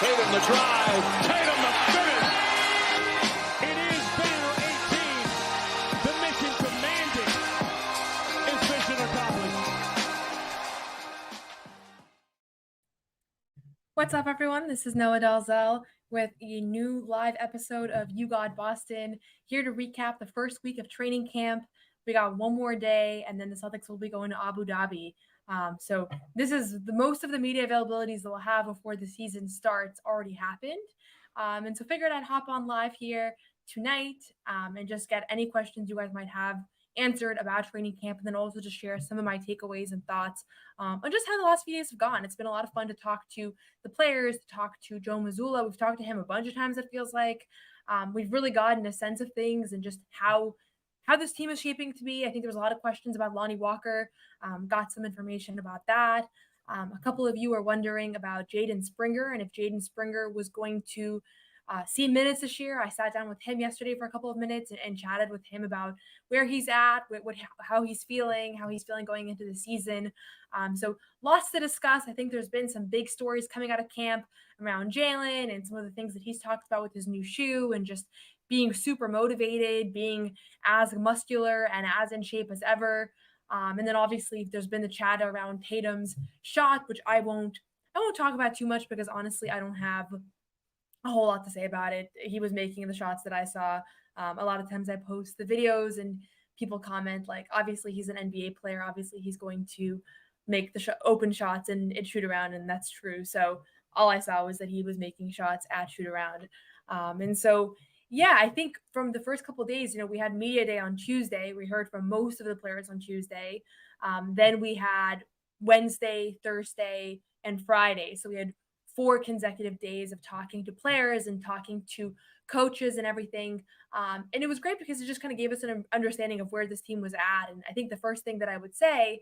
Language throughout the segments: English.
Tatum the drive. Tatum the finish. It is Banner 18. The mission commanded is mission accomplished. What's up, everyone? This is Noa Dalzell with a new live episode of You Got Boston, here to recap the first week of training camp. We got one more day, and then the Celtics will be going to Abu Dhabi. So this is the most of the media availabilities that we'll have before the season starts already happened. And so figured I'd hop on live here tonight and just get any questions you guys might have answered about training camp, and then also just share some of my takeaways and thoughts on just how the last few days have gone. It's been a lot of fun to talk to the players, to talk to Joe Mazzulla. We've talked to him a bunch of times, it feels like. We've really gotten a sense of things and just how this team is shaping to be. I think there was a lot of questions about Lonnie Walker. Got some information about that. A couple of you are wondering about Jaden Springer and if Jaden Springer was going to see minutes this year. I sat down with him yesterday for a couple of minutes and chatted with him about where he's at, how he's feeling going into the season. So lots to discuss. I think there's been some big stories coming out of camp around Jaylen and some of the things that he's talked about with his new shoe and just being super motivated, being as muscular and as in shape as ever. And then obviously there's been the chat around Tatum's shot, which I won't talk about too much because honestly, I don't have a whole lot to say about it. He was making the shots that I saw. A lot of times I post the videos and people comment like, obviously he's an NBA player. Obviously he's going to make the open shots and shoot around. And that's true. So all I saw was that he was making shots at shoot around. And so, yeah, I think from the first couple of days, we had media day on Tuesday. We heard from most of the players on Tuesday. Then we had Wednesday, Thursday, and Friday. So we had 4 consecutive days of talking to players and talking to coaches and everything. And it was great because it just kind of gave us an understanding of where this team was at. And I think the first thing that I would say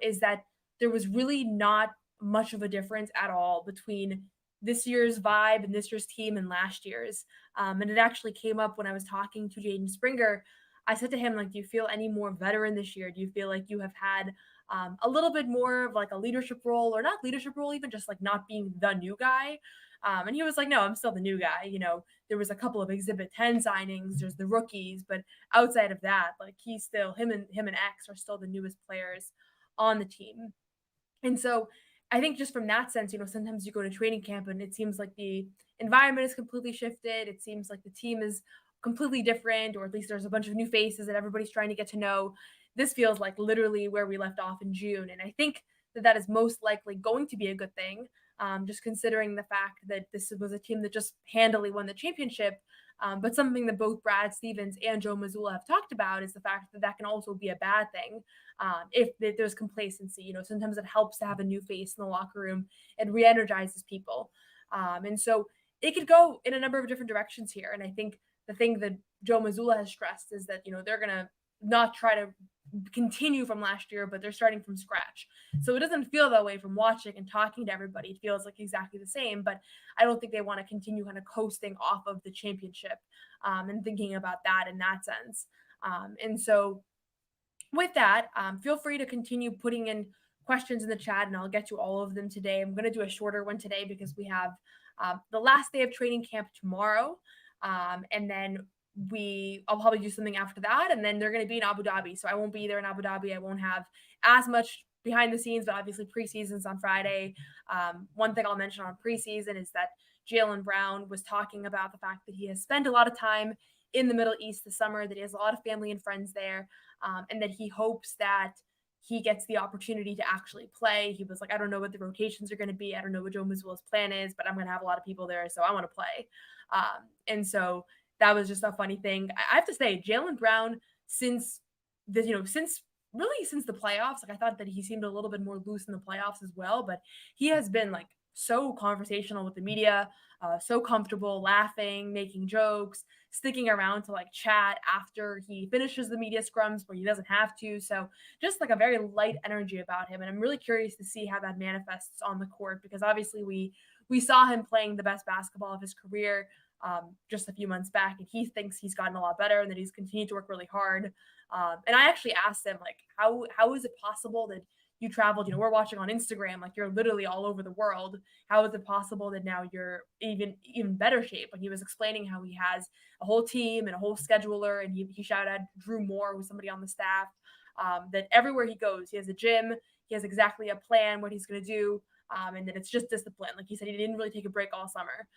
is that there was really not much of a difference at all between this year's vibe and this year's team and last year's. And it actually came up when I was talking to Jaden Springer. I said to him, like, do you feel any more veteran this year? Do you feel like you have had a little bit more of like a leadership role, or not leadership role, even just like not being the new guy? And he was like, no, I'm still the new guy. There was a couple of Exhibit 10 signings, there's the rookies, but outside of that, like he's still, him and X are still the newest players on the team. And so I think just from that sense, sometimes you go to training camp and it seems like the environment is completely shifted. It seems like the team is completely different, or at least there's a bunch of new faces that everybody's trying to get to know. This feels like literally where we left off in June. And I think that is most likely going to be a good thing, just considering the fact that this was a team that just handily won the championship. But something that both Brad Stevens and Joe Mazzulla have talked about is the fact that can also be a bad thing if there's complacency. Sometimes it helps to have a new face in the locker room. It re-energizes people. And so it could go in a number of different directions here. And I think the thing that Joe Mazzulla has stressed is that, they're going to not try to continue from last year, but they're starting from scratch. So it doesn't feel that way from watching and talking to everybody. It feels like exactly the same, but I don't think they want to continue kind of coasting off of the championship and thinking about that in that sense. And so with that, feel free to continue putting in questions in the chat and I'll get to all of them today. I'm going to do a shorter one today because we have the last day of training camp tomorrow. And then I'll probably do something after that, and then they're going to be in Abu Dhabi. So I won't be there in Abu Dhabi. I won't have as much behind the scenes, but obviously preseason's on Friday. One thing I'll mention on preseason is that Jaylen Brown was talking about the fact that he has spent a lot of time in the Middle East this summer, that he has a lot of family and friends there, and that he hopes that he gets the opportunity to actually play. He was like, I don't know what the rotations are going to be. I don't know what Joe Mazzulla's plan is, but I'm going to have a lot of people there, so I want to play. And so that was just a funny thing. I have to say, Jaylen Brown, since the playoffs, like I thought that he seemed a little bit more loose in the playoffs as well, but he has been like so conversational with the media, so comfortable, laughing, making jokes, sticking around to like chat after he finishes the media scrums where he doesn't have to. So just like a very light energy about him. And I'm really curious to see how that manifests on the court, because obviously we saw him playing the best basketball of his career just a few months back, and he thinks he's gotten a lot better and that he's continued to work really hard. And I actually asked him, like, how is it possible that you traveled, we're watching on Instagram, like you're literally all over the world. How is it possible that now you're even better shape? When he was explaining how he has a whole team and a whole scheduler, and he shouted out Drew Moore, who's somebody on the staff, that everywhere he goes, he has a gym, he has exactly a plan, what he's going to do. And then it's just discipline. Like he said, he didn't really take a break all summer.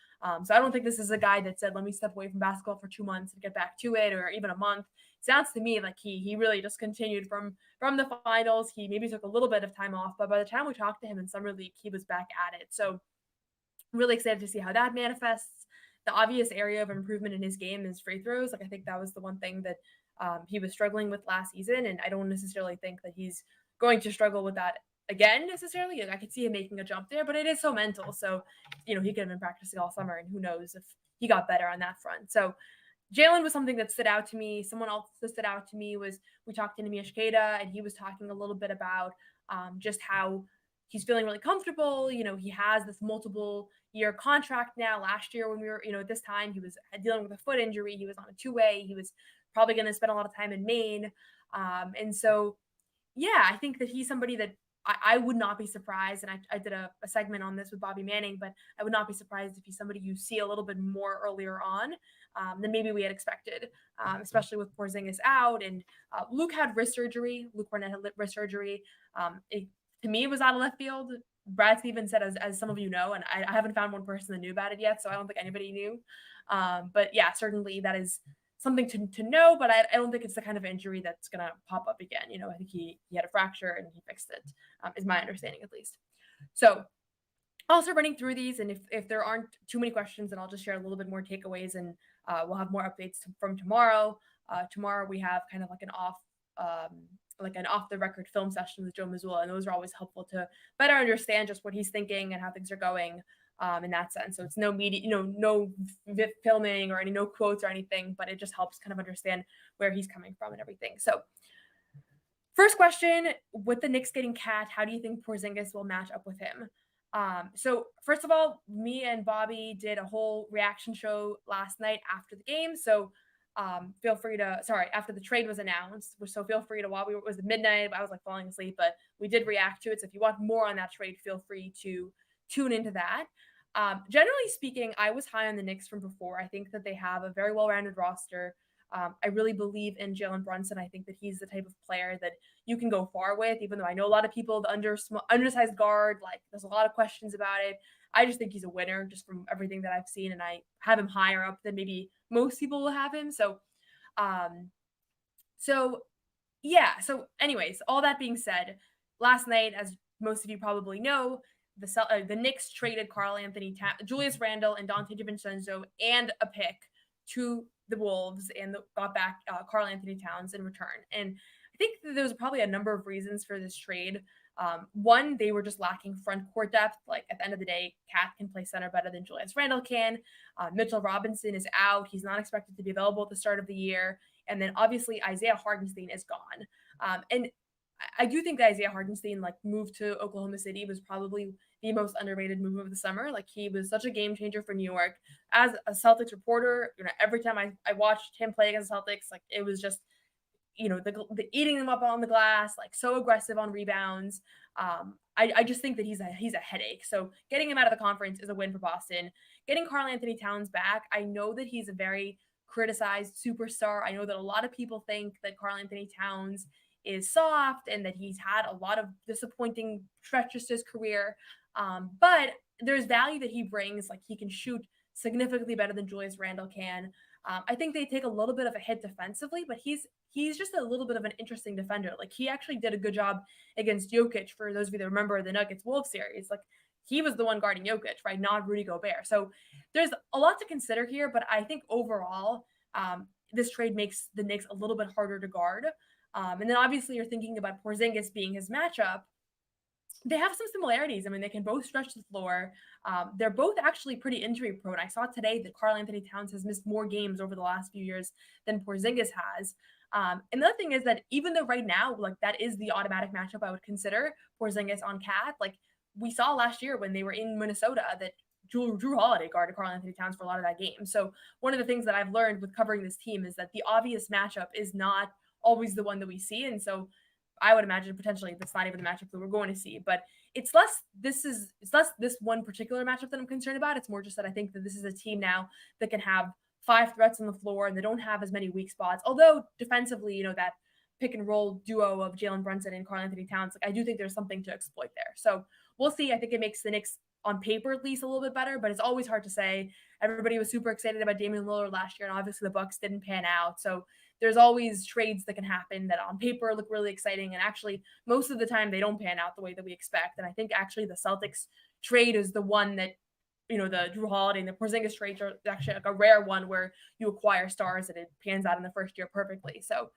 So I don't think this is a guy that said, let me step away from basketball for 2 months and get back to it, or even a month. It sounds to me like he really just continued from the finals. He maybe took a little bit of time off, but by the time we talked to him in summer league, he was back at it. So really excited to see how that manifests. The obvious area of improvement in his game is free throws. Like I think that was the one thing that he was struggling with last season, and I don't necessarily think that he's going to struggle with that again necessarily. Like I could see him making a jump there, but it is so mental. So, he could have been practicing all summer, and who knows if he got better on that front. So Jaylen was something that stood out to me. Someone else that stood out to me was we talked to Neemias Queta, and he was talking a little bit about just how he's feeling really comfortable. He has this multiple year contract now. Last year when we were, at this time, he was dealing with a foot injury. He was on a 2-way. He was probably going to spend a lot of time in Maine. And so, yeah, I think that he's somebody that I would not be surprised. And I did a segment on this with Bobby Manning, but I would not be surprised if he's somebody you see a little bit more earlier on than maybe we had expected, especially with Porzingis out. And Luke had wrist surgery. Luke Cornett had wrist surgery. To me, it was out of left field. Brad Stevens said, as some of you know, and I haven't found one person that knew about it yet, so I don't think anybody knew. But yeah, certainly that is something to know, but I don't think it's the kind of injury that's going to pop up again. I think he had a fracture and he fixed it, is my understanding at least. So also running through these, and if there aren't too many questions, then I'll just share a little bit more takeaways, and we'll have more updates from tomorrow. Tomorrow we have kind of like an off the record film session with Joe Mazzulla, and those are always helpful to better understand just what he's thinking and how things are going in that sense. So it's no media, no filming or no quotes or anything, but it just helps kind of understand where he's coming from and everything. So first question, with the Knicks getting KAT, how do you think Porzingis will match up with him? So first of all, me and Bobby did a whole reaction show last night after the game. So feel free to, after the trade was announced. So feel free to, it was midnight, I was like falling asleep, but we did react to it. So if you want more on that trade, feel free to tune into that. Generally speaking, I was high on the Knicks from before. I think that they have a very well-rounded roster. I really believe in Jalen Brunson. I think that he's the type of player that you can go far with, even though I know a lot of people, the undersized guard, like there's a lot of questions about it. I just think he's a winner just from everything that I've seen, and I have him higher up than maybe most people will have him. So anyways, all that being said, last night, as most of you probably know, the Knicks traded Julius Randle and Dante DiVincenzo and a pick to the Wolves, and got back Karl Anthony Towns in return. And I think there was probably a number of reasons for this trade. One, they were just lacking front court depth. Like at the end of the day, KAT can play center better than Julius Randle can. Mitchell Robinson is out. He's not expected to be available at the start of the year. And then obviously Isaiah Hartenstein is gone. And I do think that Isaiah Hartenstein, move to Oklahoma City was probably the most underrated move of the summer. Like he was such a game changer for New York. As a Celtics reporter, every time I watched him play against the Celtics, it was just, the eating them up on the glass, so aggressive on rebounds. I just think that he's a headache. So getting him out of the conference is a win for Boston. Getting Karl Anthony Towns back, I know that he's a very criticized superstar. I know that a lot of people think that Karl Anthony Towns is soft and that he's had a lot of disappointing stretches to his career. But there's value that he brings. He can shoot significantly better than Julius Randle can. I think they take a little bit of a hit defensively, but he's just a little bit of an interesting defender. He actually did a good job against Jokic. For those of you that remember the Nuggets Wolves series, he was the one guarding Jokic, right? Not Rudy Gobert. So there's a lot to consider here, but I think overall, this trade makes the Knicks a little bit harder to guard. And then obviously you're thinking about Porzingis being his matchup. They have some similarities. I mean, they can both stretch the floor. They're both actually pretty injury prone. I saw today that Karl Anthony Towns has missed more games over the last few years than Porzingis has. And the other thing is that even though right now, that is the automatic matchup I would consider, Porzingis on KAT, we saw last year when they were in Minnesota that Drew Holiday guarded Karl Anthony Towns for a lot of that game. So one of the things that I've learned with covering this team is that the obvious matchup is not always the one that we see. And so I would imagine potentially that's not even the matchup that we're going to see, but it's less this one particular matchup that I'm concerned about. It's more just that I think that this is a team now that can have 5 threats on the floor and they don't have as many weak spots. Although defensively, that pick and roll duo of Jalen Brunson and Karl-Anthony Towns, I do think there's something to exploit there. So we'll see. I think it makes the Knicks on paper at least a little bit better, but it's always hard to say. Everybody was super excited about Damian Lillard last year, and obviously the Bucks didn't pan out. So there's always trades that can happen that on paper look really exciting, and actually most of the time they don't pan out the way that we expect. And I think actually the Celtics trade is the one that, the Drew Holiday and the Porzingis trades are actually like a rare one where you acquire stars and it pans out in the first year perfectly. So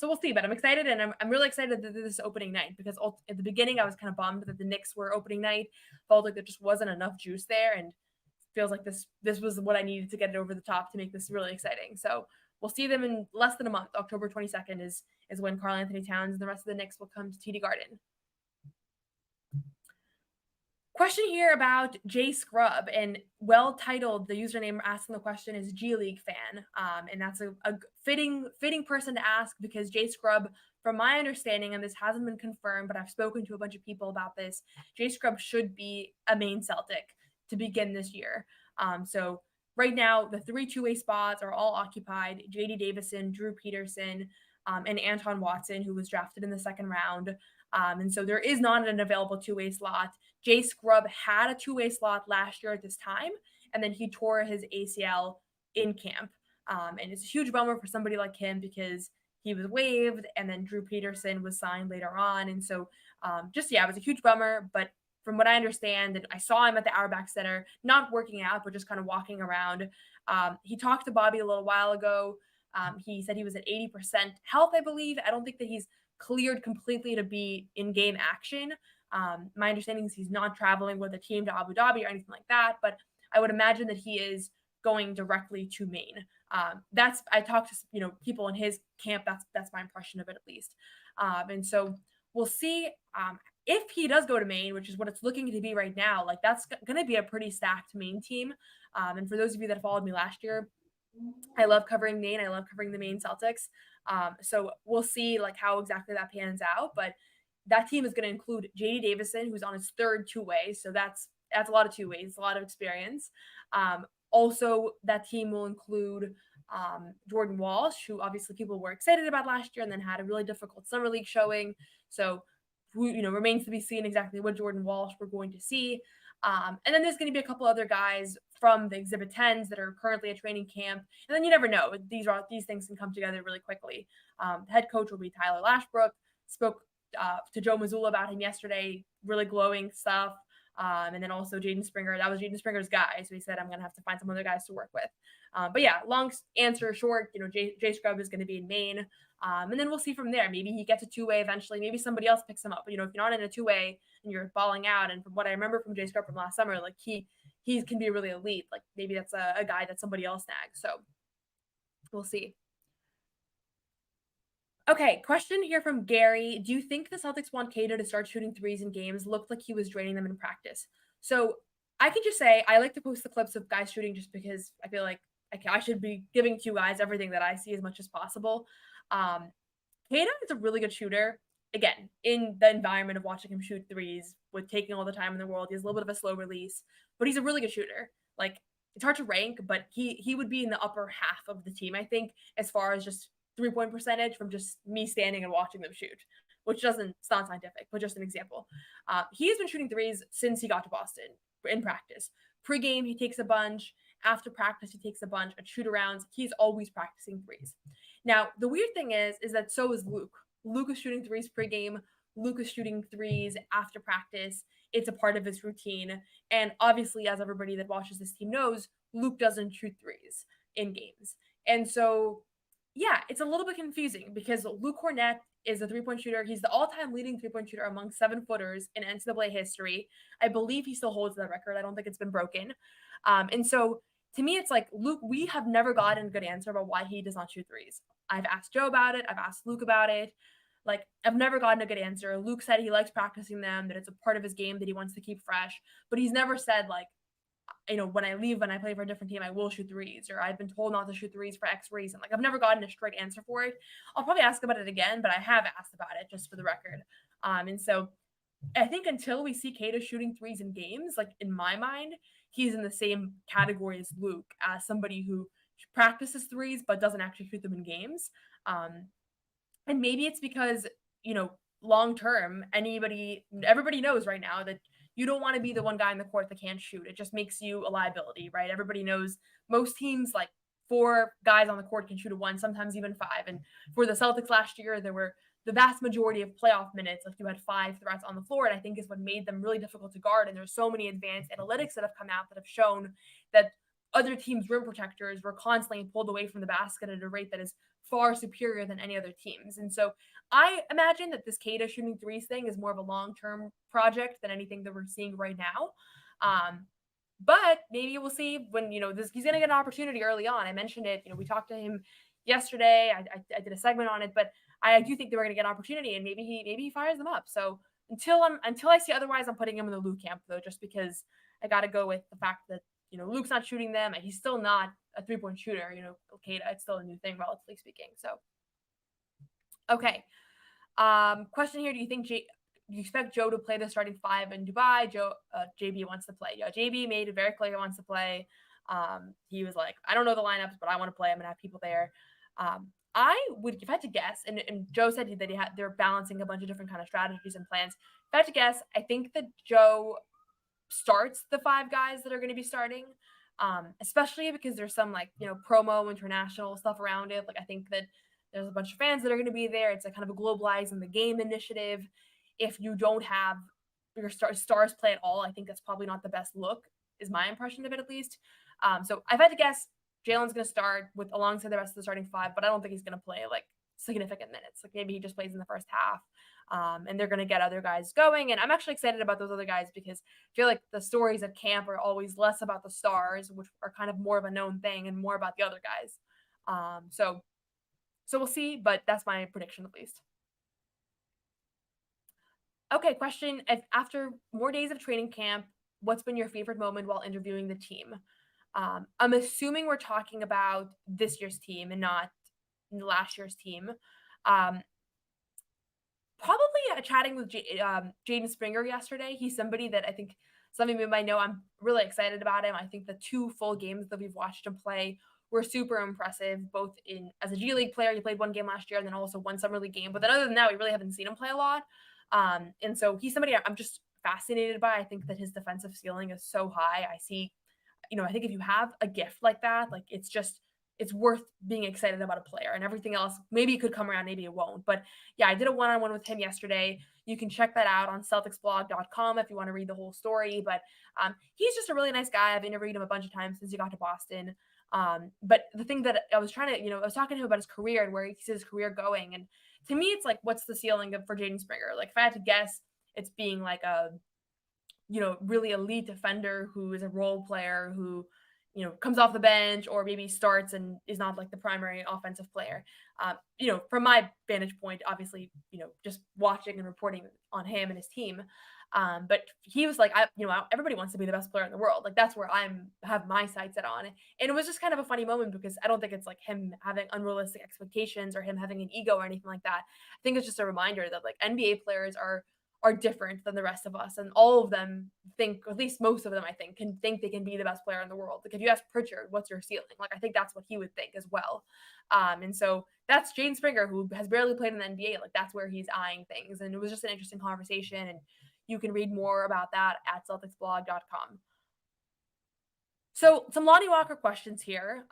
we'll see, but I'm excited, and I'm really excited that this is opening night, because at the beginning I was kind of bummed that the Knicks were opening night. Felt like there just wasn't enough juice there, and feels like this was what I needed to get it over the top to make this really exciting. So we'll see them in less than a month. October 22nd is when Karl-Anthony Towns and the rest of the Knicks will come to TD Garden. Question here about Jay Scrub, and well titled. The username asking the question is G League fan, and that's a fitting person to ask, because Jay Scrub, from my understanding, and this hasn't been confirmed, but I've spoken to a bunch of people about this, Jay Scrub should be a Maine Celtic to begin this year. So right now the 3 two-way spots are all occupied. JD Davison, Drew Peterson, and Anton Watson, who was drafted in the second round. And so there is not an available two-way slot. Jay Scrub had a two-way slot last year at this time, and then he tore his ACL in camp. And it's a huge bummer for somebody like him, because he was waived, and then Drew Peterson was signed later on. And so it was a huge bummer. But from what I understand, and I saw him at the Auerbach Center, not working out, but just kind of walking around. He talked to Bobby a little while ago. He said he was at 80% health, I believe. I don't think that he's cleared completely to be in game action. My understanding is he's not traveling with a team to Abu Dhabi or anything like that, but I would imagine that he is going directly to Maine. I talked to people in his camp. That's my impression of it, at least. And so we'll see if he does go to Maine, which is what it's looking to be right now. Like, that's going to be a pretty stacked Maine team. And for those of you that followed me last year, I love covering Maine. I love covering the Maine Celtics. So we'll see how exactly that pans out. But that team is going to include JD Davison, who's on his third two-way. So that's a lot of two-ways, a lot of experience. Also, that team will include Jordan Walsh, who obviously people were excited about last year and then had a really difficult summer league showing. So remains to be seen exactly what Jordan Walsh we're going to see. And then there's going to be a couple other guys from the Exhibit 10s that are currently at training camp. And then you never know. These things can come together really quickly. The head coach will be Tyler Lashbrook. Spoke to Joe Mazzulla about him yesterday. Really glowing stuff. And then also Jaden Springer. That was Jaden Springer's guy. So he said, I'm going to have to find some other guys to work with. But yeah, long answer short, Jay Scrub is going to be in Maine. And then we'll see from there. Maybe he gets a two-way eventually. Maybe somebody else picks him up. But, if you're not in a two-way and you're balling out, and from what I remember from Jay Scrub from last summer, he can be really elite. Maybe that's a guy that somebody else snags. So we'll see. Okay, question here from Gary. Do you think the Celtics want Queta to start shooting threes in games? Looked like he was draining them in practice. So I can just say I like to post the clips of guys shooting just because I feel like I should be giving to you guys everything that I see as much as possible. Queta is a really good shooter. Again, in the environment of watching him shoot threes with taking all the time in the world, he has a little bit of a slow release, but he's a really good shooter. It's hard to rank, but he would be in the upper half of the team, I think, as far as just three-point percentage from just me standing and watching them shoot, which it's not scientific, but just an example. He has been shooting threes since he got to Boston in practice. Pre-game, he takes a bunch. After practice, he takes a bunch. At shoot-arounds, he's always practicing threes. Now, the weird thing is that so is Luke. Luke is shooting threes pre-game. Luke is shooting threes after practice. It's a part of his routine. And obviously, as everybody that watches this team knows, Luke doesn't shoot threes in games. And so, yeah, it's a little bit confusing because Luke Kornet is a three-point shooter. He's the all-time leading three-point shooter among 7-footers in NCAA history. I believe he still holds that record. I don't think it's been broken. And so, to me, it's Luke, we have never gotten a good answer about why he does not shoot threes. I've asked Joe about it. I've asked Luke about it. I've never gotten a good answer. Luke said he likes practicing them, that it's a part of his game that he wants to keep fresh. But he's never said, when I leave, when I play for a different team, I will shoot threes, or I've been told not to shoot threes for X reason. Like, I've never gotten a straight answer for it. I'll probably ask about it again, but I have asked about it just for the record. And so I think until we see Queta shooting threes in games, like in my mind, he's in the same category as Luke, as somebody who practices threes but doesn't actually shoot them in games. And maybe it's because, long term, everybody knows right now that you don't want to be the one guy in the court that can't shoot. It just makes you a liability, right? Everybody knows most teams, like, 4 guys on the court can shoot a 1, sometimes even 5. And for the Celtics last year, there were the vast majority of playoff minutes, like, you had 5 threats on the floor, and I think is what made them really difficult to guard. And there's so many advanced analytics that have come out that have shown that other teams' rim protectors were constantly pulled away from the basket at a rate that is far superior than any other teams. And so I imagine that this Queta shooting threes thing is more of a long-term project than anything that we're seeing right now. But maybe we'll see when, he's going to get an opportunity early on. I mentioned it, we talked to him yesterday. I did a segment on it, but I do think they were going to get an opportunity, and maybe he fires them up. So until I see otherwise, I'm putting him in the Luke camp, though, just because I got to go with the fact that, Luke's not shooting them. He's still not a 3-point shooter, Queta, it's still a new thing, relatively speaking. So, okay. Question here. Do you expect Joe to play the starting 5 in Dubai? JB wants to play. Yeah, JB made it very clear he wants to play. He was like, I don't know the lineups, but I want to play. I'm going to have people there. I would, if I had to guess, and Joe said that they're balancing a bunch of different kind of strategies and plans. If I had to guess, I think that Joe starts the 5 guys that are going to be starting, especially because there's some, like, promo international stuff around it. Like, I think that there's a bunch of fans that are going to be there. It's a kind of a globalizing the game initiative. If you don't have your stars play at all, I think that's probably not the best look, is my impression of it, at least. So if I had to guess, Jaylen's going to start alongside the rest of the starting 5, but I don't think he's going to play like significant minutes. Like, maybe he just plays in the first half. And they're going to get other guys going. And I'm actually excited about those other guys because I feel like the stories at camp are always less about the stars, which are kind of more of a known thing, and more about the other guys. So we'll see, but that's my prediction, at least. Okay, question. After more days of training camp, what's been your favorite moment while interviewing the team? I'm assuming we're talking about this year's team and not last year's team. Probably chatting with Jaden Springer yesterday. He's somebody that I think some of you might know. I'm really excited about him. I think the 2 full games that we've watched him play were super impressive, both as a G League player. He played 1 game last year and then also 1 summer league game. But then other than that, we really haven't seen him play a lot. And so he's somebody I'm just fascinated by. I think that his defensive ceiling is so high. I see, I think if you have a gift like that, like, it's worth being excited about a player, and everything else, maybe it could come around, maybe it won't. But yeah, I did a one-on-one with him yesterday. You can check that out on CelticsBlog.com if you want to read the whole story. But he's just a really nice guy. I've interviewed him a bunch of times since he got to Boston. But the thing that I was trying to, I was talking to him about his career and where he sees his career going. And to me, it's like, what's the ceiling for Jaden Springer? Like, if I had to guess, it's being like a, really elite defender who is a role player who, comes off the bench or maybe starts and is not like the primary offensive player. From my vantage point, obviously, just watching and reporting on him and his team. But he was like, everybody wants to be the best player in the world. Like, that's where have my sights set on. And it was just kind of a funny moment because I don't think it's like him having unrealistic expectations or him having an ego or anything like that. I think it's just a reminder that, like, NBA players are different than the rest of us, and all of them think, or at least most of them, I think, can think they can be the best player in the world. Like, if you ask Pritchard, what's your ceiling? Like, I think that's what he would think as well. And so that's Jaden Springer, who has barely played in the NBA. Like, that's where he's eyeing things. And it was just an interesting conversation, and you can read more about that at CelticsBlog.com. So some Lonnie Walker questions here.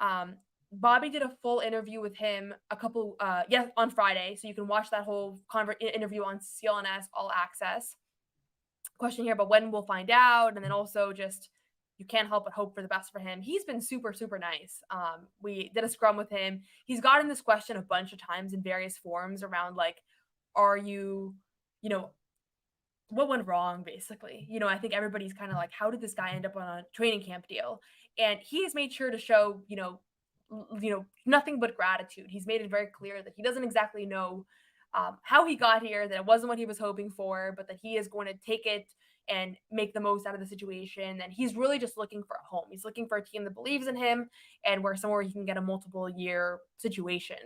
Bobby did a full interview with him on Friday, so you can watch that whole interview on CLNS All Access. Question here, but when we'll find out, and then also just, you can't help but hope for the best for him. He's been super, super nice. We did a scrum with him. He's gotten this question a bunch of times in various forms around, like, are you, what went wrong, basically? I think everybody's kind of like, how did this guy end up on a training camp deal? And he has made sure to show, nothing but gratitude. He's made it very clear that he doesn't exactly know how he got here, that it wasn't what he was hoping for, but that he is going to take it and make the most out of the situation. And he's really just looking for a home. He's looking for a team that believes in him and where somewhere he can get a multiple year situation.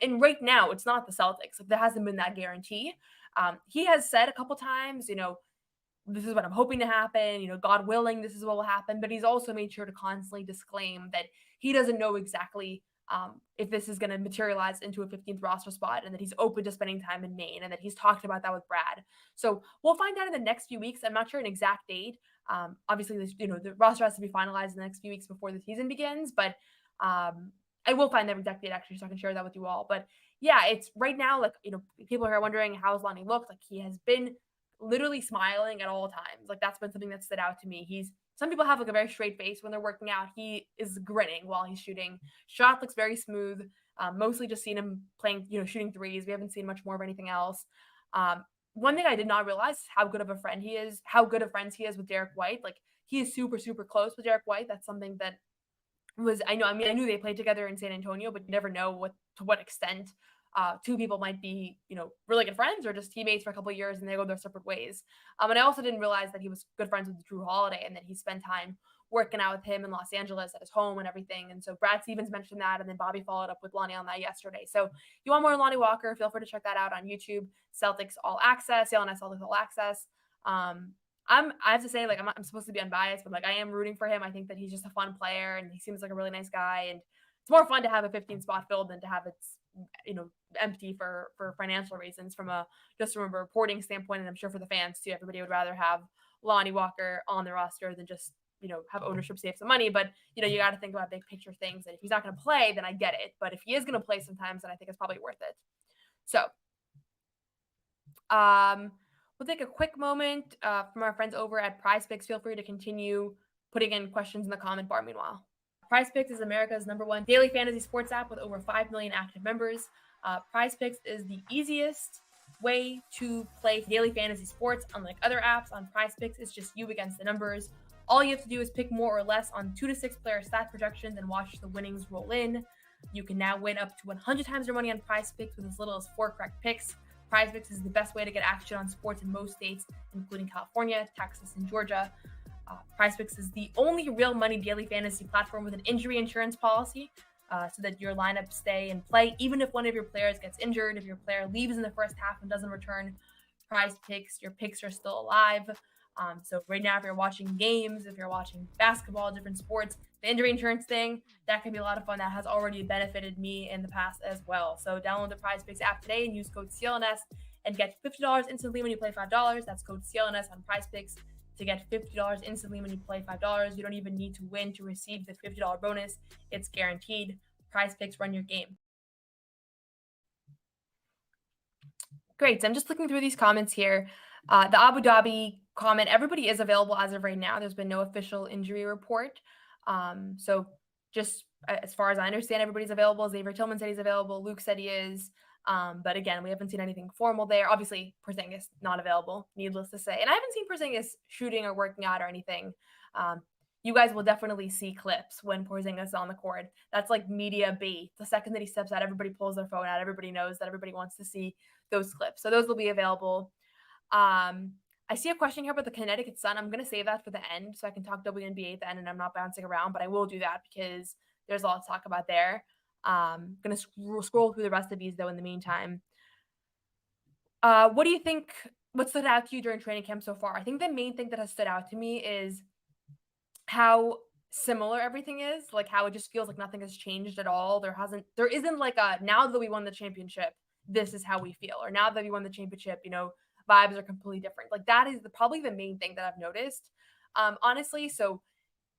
And right now, it's not the Celtics. Like, there hasn't been that guarantee. He has said a couple times, this is what I'm hoping to happen. God willing, this is what will happen. But he's also made sure to constantly disclaim that he doesn't know exactly if this is going to materialize into a 15th roster spot, and that he's open to spending time in Maine, and that he's talked about that with Brad. So we'll find out in the next few weeks. I'm not sure an exact date. Obviously, the roster has to be finalized in the next few weeks before the season begins, but I will find that exact date actually, so I can share that with you all. But yeah, it's right now, like, people are wondering how's Lonnie looked. Like, he has been literally smiling at all times. Like, that's been something that stood out to me. Some people have like a very straight face when they're working out. He is grinning while he's shooting. Shot looks very smooth. Mostly just seen him playing, shooting threes. We haven't seen much more of anything else. One thing I did not realize is how good of a friend he is, how good of friends he is with Derek White. Like, he is super, super close with Derek White. That's something that I knew they played together in San Antonio, but you never know to what extent two people might be, really good friends or just teammates for a couple of years and they go their separate ways. And I also didn't realize that he was good friends with Drew Holiday and that he spent time working out with him in Los Angeles at his home and everything. And so Brad Stevens mentioned that, and then Bobby followed up with Lonnie on that yesterday. So if you want more Lonnie Walker, feel free to check that out on YouTube. Celtics All Access, CLNS Celtics All Access. I have to say, like, I'm supposed to be unbiased, but like, I am rooting for him. I think that he's just a fun player and he seems like a really nice guy. And it's more fun to have a 15 spot filled than to have it, empty for financial reasons from a reporting standpoint. And I'm sure for the fans too, everybody would rather have Lonnie Walker on the roster than just, have ownership save some money. But, you got to think about big picture things. And if he's not going to play, then I get it. But if he is going to play sometimes, then I think it's probably worth it. So, we'll take a quick moment from our friends over at PrizePicks. Feel free to continue putting in questions in the comment bar meanwhile. PrizePicks is America's #1 daily fantasy sports app with over 5 million active members. PrizePicks is the easiest way to play daily fantasy sports. Unlike other apps, on PrizePicks, it's just you against the numbers. All you have to do is pick more or less on 2 to 6 player stat projections and watch the winnings roll in. You can now win up to 100 times your money on PrizePicks with as little as 4 correct picks. PrizePicks is the best way to get action on sports in most states, including California, Texas, and Georgia. PrizePicks is the only real money daily fantasy platform with an injury insurance policy, so that your lineups stay in play even if one of your players gets injured. If your player leaves in the first half and doesn't return, PrizePicks, your picks are still alive. So right now, if you're watching games, if you're watching basketball, different sports, the injury insurance thing, that can be a lot of fun. That has already benefited me in the past as well. So download the PrizePicks app today and use code CLNS and get $50 instantly when you play $5. That's code CLNS on PrizePicks to get $50 instantly when you play $5. You don't even need to win to receive the $50 bonus. It's guaranteed. PrizePicks, run your game. Great. So I'm just looking through these comments here. The Abu Dhabi comment, everybody is available as of right now. There's been no official injury report. So just as far as I understand, everybody's available. Xavier Tillman said he's available. Luke said he is. But again, we haven't seen anything formal there. Obviously, Porzingis not available, needless to say. And I haven't seen Porzingis shooting or working out or anything. You guys will definitely see clips when Porzingis is on the court. That's like media bait. The second that he steps out, everybody pulls their phone out. Everybody knows that everybody wants to see those clips. So those will be available. I see a question here about the Connecticut Sun. I'm going to save that for the end so I can talk WNBA at the end and I'm not bouncing around, but I will do that because there's a lot to talk about there. I'm going to scroll through the rest of these, though, in the meantime. What do you think, what stood out to you during training camp so far? I think the main thing that has stood out to me is how similar everything is, like how it just feels like nothing has changed at all. There isn't like a, now that we won the championship, this is how we feel. Or now that we won the championship, vibes are completely different. Like that is probably the main thing that I've noticed, honestly. So,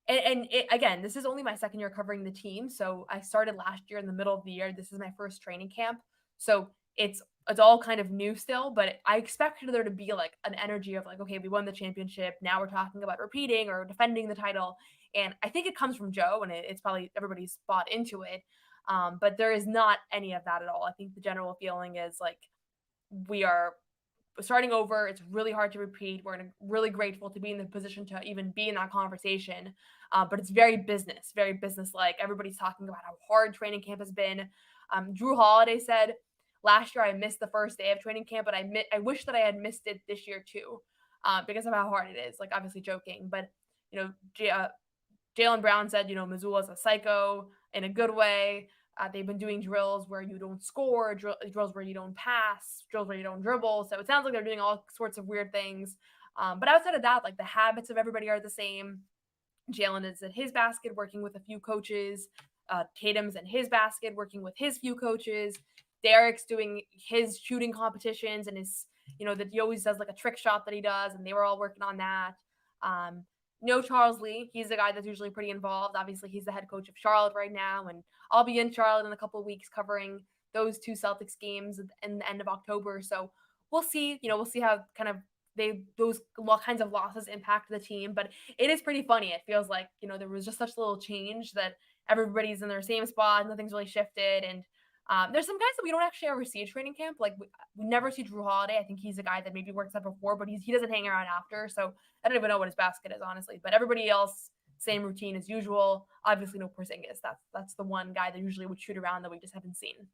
again, this is only my second year covering the team. So I started last year in the middle of the year. This is my first training camp. So it's all kind of new still, but I expected there to be like an energy of like, okay, we won the championship. Now we're talking about repeating or defending the title. And I think it comes from Joe and it's probably everybody's bought into it. But there is not any of that at all. I think the general feeling is like, we are starting over. It's really hard to repeat. We're really grateful to be in the position to even be in that conversation. But it's very business-like. Everybody's talking about how hard training camp has been. Drew Holiday said last year I missed the first day of training camp, but I wish that I had missed it this year too, because of how hard it is. Like, obviously joking, but you know, Jaylen Brown said, Missoula's a psycho in a good way. They've been doing drills where you don't score, drills where you don't pass, drills where you don't dribble. So it sounds like they're doing all sorts of weird things. But outside of that, like the habits of everybody are the same. Jaylen is at his basket working with a few coaches. Tatum's in his basket working with his few coaches. Derek's doing his shooting competitions and that he always does like a trick shot that he does, and they were all working on that. No Charles Lee. He's the guy that's usually pretty involved. Obviously, he's the head coach of Charlotte right now, and I'll be in Charlotte in a couple of weeks covering those two Celtics games in the end of October. So we'll see. We'll see how kind of those kinds of losses impact the team. But it is pretty funny. It feels like there was just such little change that everybody's in their same spot. Nothing's really shifted, and there's some guys that we don't actually ever see at training camp. Like we never see Drew Holiday. I think he's a guy that maybe works out before, but he doesn't hang around after. So I don't even know what his basket is, honestly. But everybody else, same routine as usual. Obviously, no Porzingis. That's the one guy that usually would shoot around that we just haven't seen.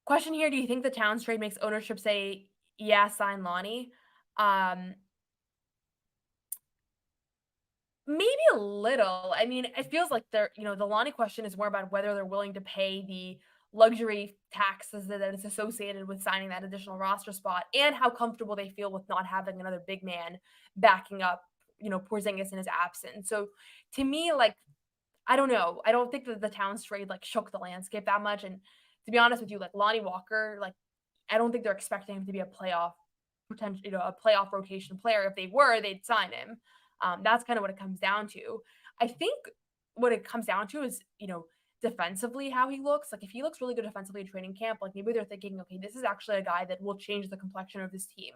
Question here: do you think the Towns trade makes ownership say, "Yeah, sign Lonnie"? Maybe a little. I mean, it feels like the Lonnie question is more about whether they're willing to pay the luxury taxes that is associated with signing that additional roster spot, and how comfortable they feel with not having another big man backing up, Porzingis in his absence. So to me, like, I don't know. I don't think that the Towns trade like shook the landscape that much. And to be honest with you, like Lonnie Walker, like I don't think they're expecting him to be a playoff potential, a playoff rotation player. If they were, they'd sign him. That's kind of what it comes down to. I think what it comes down to is, defensively how he looks. Like if he looks really good defensively in training camp, like maybe they're thinking, okay, this is actually a guy that will change the complexion of this team.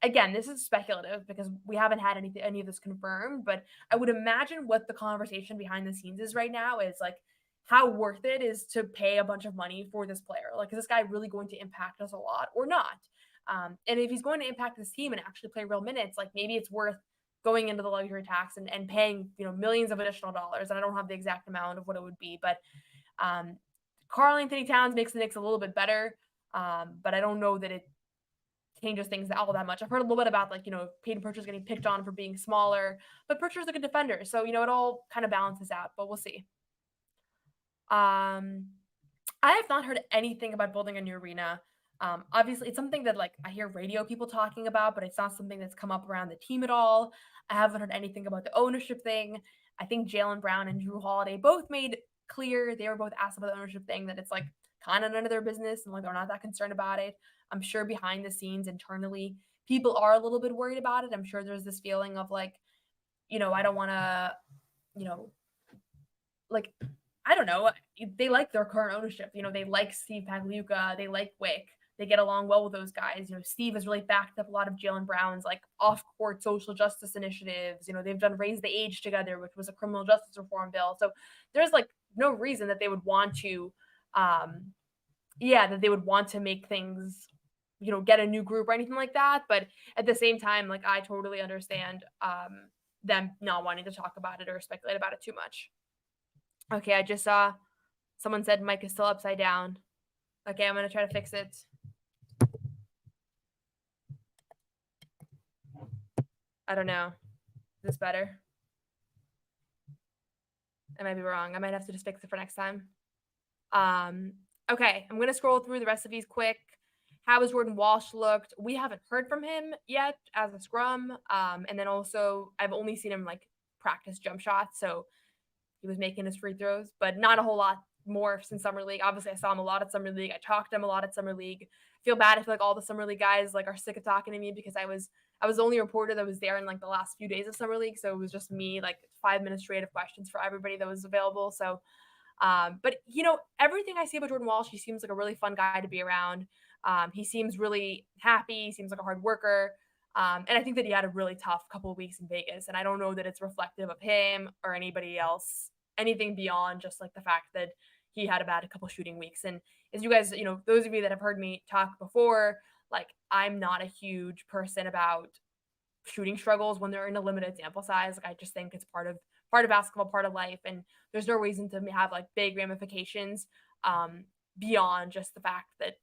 Again, this is speculative because we haven't had any of this confirmed, but I would imagine what the conversation behind the scenes is right now is like how worth it is to pay a bunch of money for this player. Like, is this guy really going to impact us a lot or not? And if he's going to impact this team and actually play real minutes, like maybe it's worth going into the luxury tax and paying, millions of additional dollars. And I don't have the exact amount of what it would be, but Karl-Anthony Towns makes the Knicks a little bit better. But I don't know that it changes things all that much. I've heard a little bit about Peyton Pritchard's getting picked on for being smaller, but Pritchard's a good defender. So, it all kind of balances out, but we'll see. I have not heard anything about building a new arena. Obviously, it's something that I hear radio people talking about, but it's not something that's come up around the team at all. I haven't heard anything about the ownership thing. I think Jaylen Brown and Drew Holiday both made clear, they were both asked about the ownership thing, that it's kind of none of their business and they're not that concerned about it. I'm sure behind the scenes internally, people are a little bit worried about it. I'm sure there's this feeling of I don't want to, I don't know. They like their current ownership. They like Steve Pagliuca. They like Wick. They get along well with those guys. Steve has really backed up a lot of Jaylen Brown's off-court social justice initiatives. They've done Raise the Age together, which was a criminal justice reform bill. So there's no reason that they would want to, that they would want to make things, get a new group or anything like that. But at the same time, I totally understand them not wanting to talk about it or speculate about it too much. Okay, I just saw someone said mic is still upside down. Okay, I'm going to try to fix it. I don't know. Is this better? I might be wrong. I might have to just fix it for next time. Okay, I'm going to scroll through the rest of these quick. How has Jordan Walsh looked? We haven't heard from him yet as a scrum. And then also, I've only seen him practice jump shots. So he was making his free throws, but not a whole lot more since Summer League. Obviously, I saw him a lot at Summer League. I talked to him a lot at Summer League. I feel bad. I feel all the Summer League guys are sick of talking to me because I was the only reporter that was there in the last few days of Summer League. So it was just me, 5 minutes straight of questions for everybody that was available. So, but everything I see about Jordan Walsh, he seems like a really fun guy to be around. He seems really happy. He seems like a hard worker. And I think that he had a really tough couple of weeks in Vegas. And I don't know that it's reflective of him or anybody else, anything beyond just the fact that he had a bad couple shooting weeks. And as you guys, those of you that have heard me talk before, I'm not a huge person about shooting struggles when they're in a limited sample size. I just think it's part of part of basketball, part of life, and there's no reason to have like big ramifications beyond just the fact that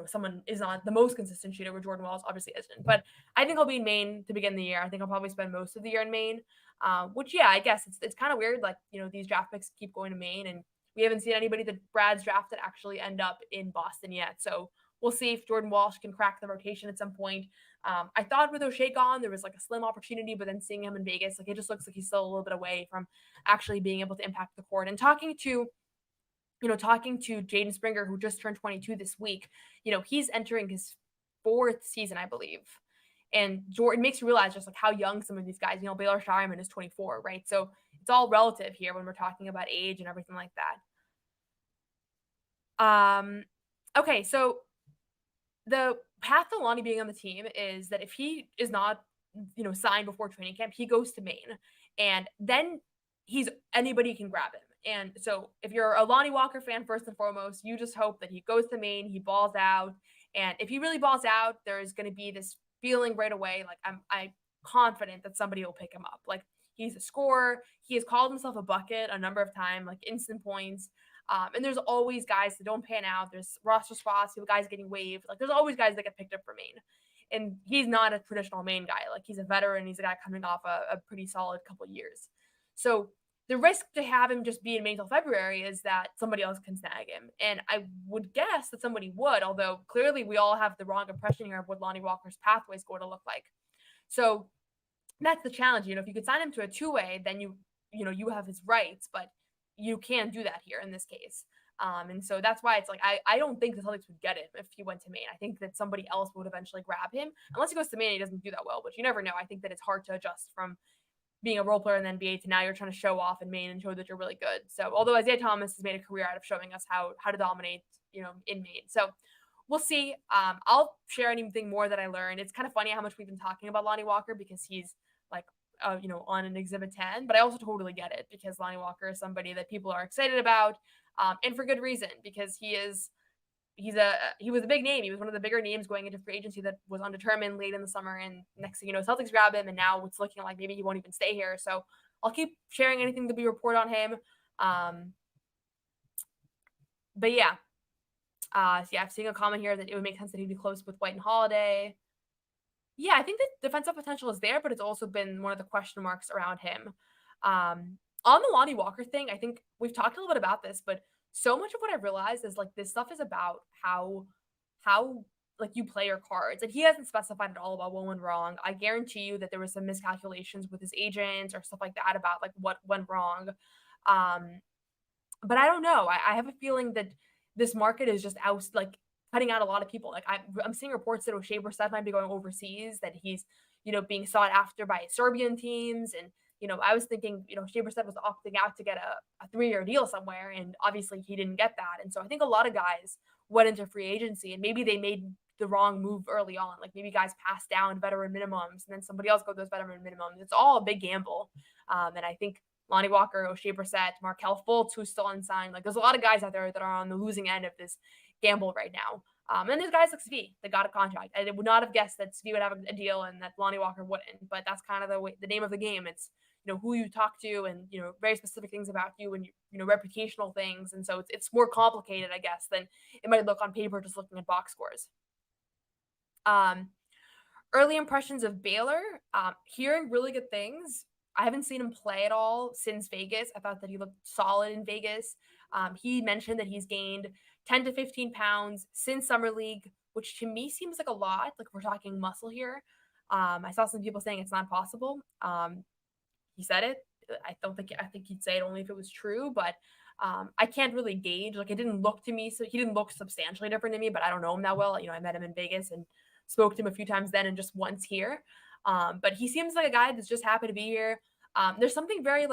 someone is not the most consistent shooter, where Jordan Walls obviously isn't. But I think he'll be in Maine to begin the year. I think I'll probably spend most of the year in Maine, which, yeah, I guess it's kind of weird. Like, these draft picks keep going to Maine, and we haven't seen anybody that Brad's drafted actually end up in Boston yet. So we'll see if Jordan Walsh can crack the rotation at some point. I thought with O'Shea gone, there was like a slim opportunity, but then seeing him in Vegas, like it just looks like he's still a little bit away from actually being able to impact the court. And talking to Jaden Springer, who just turned 22 this week, he's entering his 4th season, I believe. And Jordan makes you realize just like how young some of these guys, Baylor Shireman is 24, right? So it's all relative here when we're talking about age and everything like that. Okay, so the path to Lonnie being on the team is that if he is not, signed before training camp, he goes to Maine, and then anybody can grab him. And so if you're a Lonnie Walker fan, first and foremost, you just hope that he goes to Maine, he balls out. And if he really balls out, there's going to be this feeling right away. Like I'm confident that somebody will pick him up. Like he's a scorer. He has called himself a bucket a number of times, like instant points. And there's always guys that don't pan out. There's roster spots, guys getting waived. Like there's always guys that get picked up for Maine. And he's not a traditional Maine guy. Like he's a veteran. He's a guy coming off a pretty solid couple years. So the risk to have him just be in Maine until February is that somebody else can snag him. And I would guess that somebody would, although clearly we all have the wrong impression here of what Lonnie Walker's pathway is going to look like. So that's the challenge. If you could sign him to a two-way, then you have his rights, but you can't do that here in this case. And so that's why it's like, I don't think the Celtics would get him if he went to Maine. I think that somebody else would eventually grab him. Unless he goes to Maine, he doesn't do that well, but you never know. I think that it's hard to adjust from being a role player in the NBA to now you're trying to show off in Maine and show that you're really good. So although Isaiah Thomas has made a career out of showing us how to dominate, in Maine. So we'll see. I'll share anything more that I learned. It's kind of funny how much we've been talking about Lonnie Walker because he's like, on an Exhibit 10, but I also totally get it because Lonnie Walker is somebody that people are excited about, and for good reason, because he was a big name. He was one of the bigger names going into free agency that was undetermined late in the summer. And next thing you know, Celtics grab him, and now it's looking like maybe he won't even stay here. So I'll keep sharing anything that we report on him. But yeah. So yeah, I'm seeing a comment here that it would make sense that he'd be close with White and Holiday. Yeah, I think the defensive potential is there, but it's also been one of the question marks around him. On the Lonnie Walker thing, I think we've talked a little bit about this, but so much of what I've realized is like this stuff is about how like you play your cards. And he hasn't specified at all about what went wrong. I guarantee you that there was some miscalculations with his agents or stuff like that about like what went wrong. But I don't know. I have a feeling that this market is just out, like cutting out a lot of people. Like I'm seeing reports that O'Shea Brissett might be going overseas, that he's, being sought after by Serbian teams. And, I was thinking, Shea Brissett was opting out to get a 3-year deal somewhere, and obviously he didn't get that. And so I think a lot of guys went into free agency, and maybe they made the wrong move early on. Like maybe guys passed down veteran minimums, and then somebody else got those veteran minimums. It's all a big gamble. And I think Lonnie Walker, O'Shea Brissett, Markelle Fultz, who's still unsigned. Like there's a lot of guys out there that are on the losing end of this gamble right now. And there's guys like Svi that got a contract. I would not have guessed that Svi would have a deal and that Lonnie Walker wouldn't, but that's kind of the name of the game. It's, who you talk to and, very specific things about you and, reputational things. And so it's more complicated, I guess, than it might look on paper just looking at box scores. Early impressions of Baylor, hearing really good things. I haven't seen him play at all since Vegas. I thought that he looked solid in Vegas. He mentioned that he's gained 10 to 15 pounds since Summer League, which to me seems like a lot. Like we're talking muscle here. I saw some people saying it's not possible. He said it. I think he'd say it only if it was true, but I can't really gauge. Like it didn't look to me, so he didn't look substantially different to me, but I don't know him that well. I met him in Vegas and spoke to him a few times then and just once here. But he seems like a guy that's just happy to be here. There's something very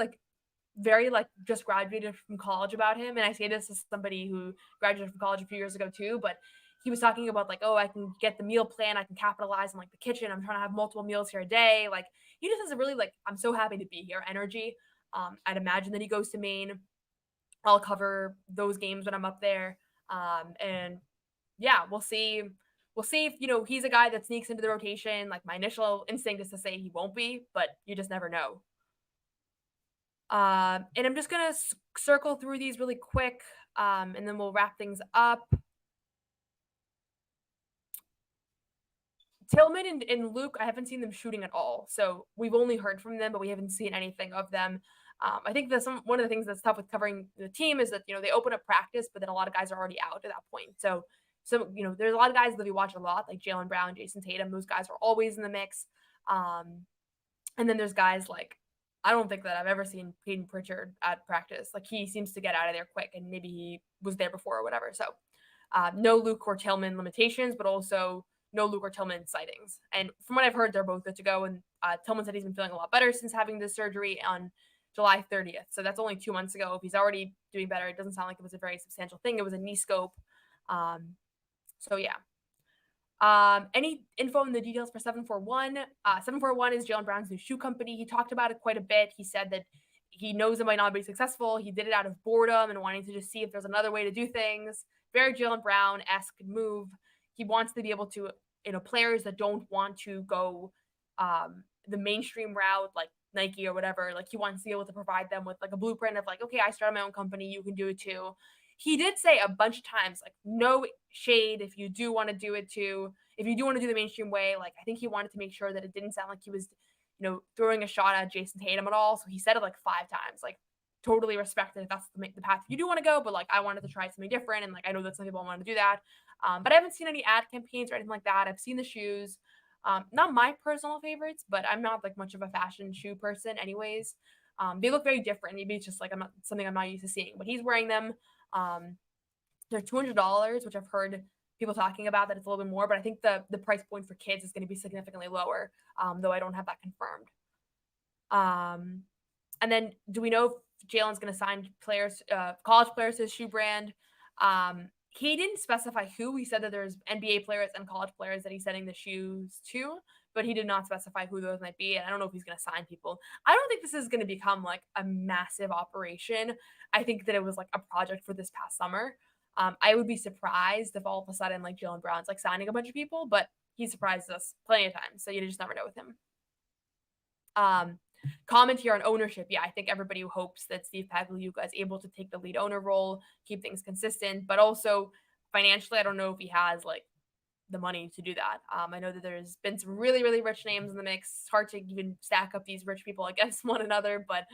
just graduated from college about him. And I say this as somebody who graduated from college a few years ago too, but he was talking about like, oh, I can get the meal plan. I can capitalize on like the kitchen. I'm trying to have multiple meals here a day. Like he just has a really I'm so happy to be here energy. I'd imagine that he goes to Maine. I'll cover those games when I'm up there. And yeah, we'll see. We'll see if, he's a guy that sneaks into the rotation. Like my initial instinct is to say he won't be, but you just never know. And I'm just going to circle through these really quick, and then we'll wrap things up. Tillman and Luke, I haven't seen them shooting at all. So we've only heard from them, but we haven't seen anything of them. I think that's one of the things that's tough with covering the team is that, they open up practice, but then a lot of guys are already out at that point. So, there's a lot of guys that we watch a lot, like Jaylen Brown, Jason Tatum. Those guys are always in the mix. And then there's guys like, I don't think that I've ever seen Peyton Pritchard at practice. Like, he seems to get out of there quick, and maybe he was there before or whatever. So no Luke or Tillman limitations, but also no Luke or Tillman sightings. And from what I've heard, they're both good to go. And Tillman said he's been feeling a lot better since having this surgery on July 30th. So that's only 2 months ago. If he's already doing better, it doesn't sound like it was a very substantial thing. It was a knee scope. So yeah. Any info on the details for 741? 741 is Jaylen Brown's new shoe company. He talked about it quite a bit. He said that he knows it might not be successful. He did it out of boredom and wanting to just see if there's another way to do things. Very Jaylen Brown-esque move. He wants to be able to, players that don't want to go the mainstream route, like Nike or whatever, like he wants to be able to provide them with like a blueprint of like, okay, I started my own company, you can do it too. He did say a bunch of times, like, no shade if you do want to do it too. If you do want to do the mainstream way, like, I think he wanted to make sure that it didn't sound like he was, throwing a shot at Jason Tatum at all. So he said it like 5 times, like, totally respected if that's the path you do want to go. But like, I wanted to try something different. And like, I know that some people want to do that. But I haven't seen any ad campaigns or anything like that. I've seen the shoes. Not my personal favorites, but I'm not like much of a fashion shoe person anyways. They look very different. Maybe it's just like something I'm not used to seeing, but he's wearing them. They're $200, which I've heard people talking about that it's a little bit more, but I think the price point for kids is going to be significantly lower, though I don't have that confirmed. And then do we know if Jaylen's going to sign players, college players to his shoe brand? He didn't specify who. He said that there's NBA players and college players that he's sending the shoes to, but he did not specify who those might be. And I don't know if he's going to sign people. I don't think this is going to become like a massive operation. I think that it was like a project for this past summer. I would be surprised if all of a sudden like Jaylen Brown's like signing a bunch of people, but he surprised us plenty of times. So you just never know with him. Comment here on ownership. Yeah, I think everybody hopes that Steve Pagliuca is able to take the lead owner role, keep things consistent, but also financially, I don't know if he has like the money to do that. I know that there's been some really, really rich names in the mix. It's hard to even stack up these rich people against one another, but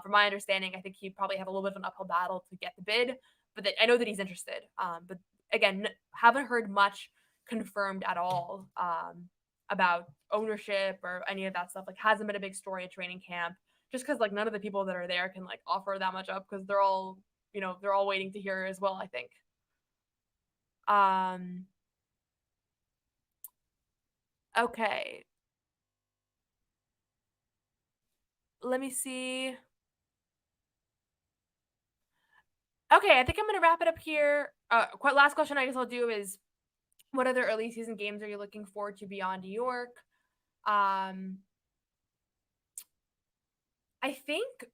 from my understanding, I think he'd probably have a little bit of an uphill battle to get the bid, but I know that he's interested. But again, haven't heard much confirmed at all about ownership or any of that stuff. Like, hasn't been a big story at training camp, just because like none of the people that are there can like offer that much up, because they're all waiting to hear as well, I think. Okay, let me see. Okay, I think I'm gonna wrap it up here. Last question I guess I'll do is, what other early season games are you looking forward to beyond New York? I think,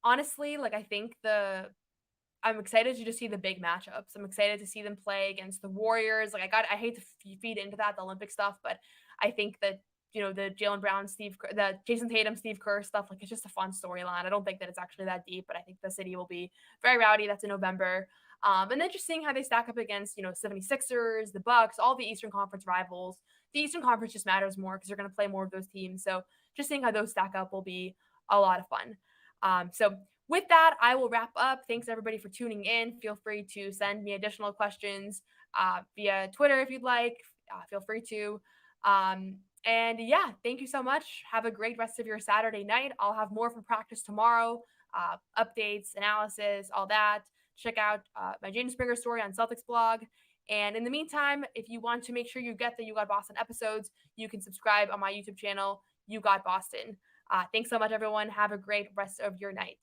honestly, like, I'm excited to just see the big matchups. I'm excited to see them play against the Warriors. Like, I hate to feed into that, the Olympic stuff, but I think that, the Jaylen Brown, the Jason Tatum, Steve Kerr stuff, like, it's just a fun storyline. I don't think that it's actually that deep, but I think the city will be very rowdy. That's in November. And then just seeing how they stack up against, 76ers, the Bucks, all the Eastern Conference rivals. The Eastern Conference just matters more because you're going to play more of those teams. So just seeing how those stack up will be a lot of fun. So with that, I will wrap up. Thanks everybody for tuning in. Feel free to send me additional questions via Twitter if you'd like. Feel free to. And yeah, thank you so much. Have a great rest of your Saturday night. I'll have more from practice tomorrow, updates, analysis, all that. Check out my Jaden Springer story on Celtics blog. And in the meantime, if you want to make sure you get the You Got Boston episodes, you can subscribe on my YouTube channel, You Got Boston. Thanks so much, everyone. Have a great rest of your night.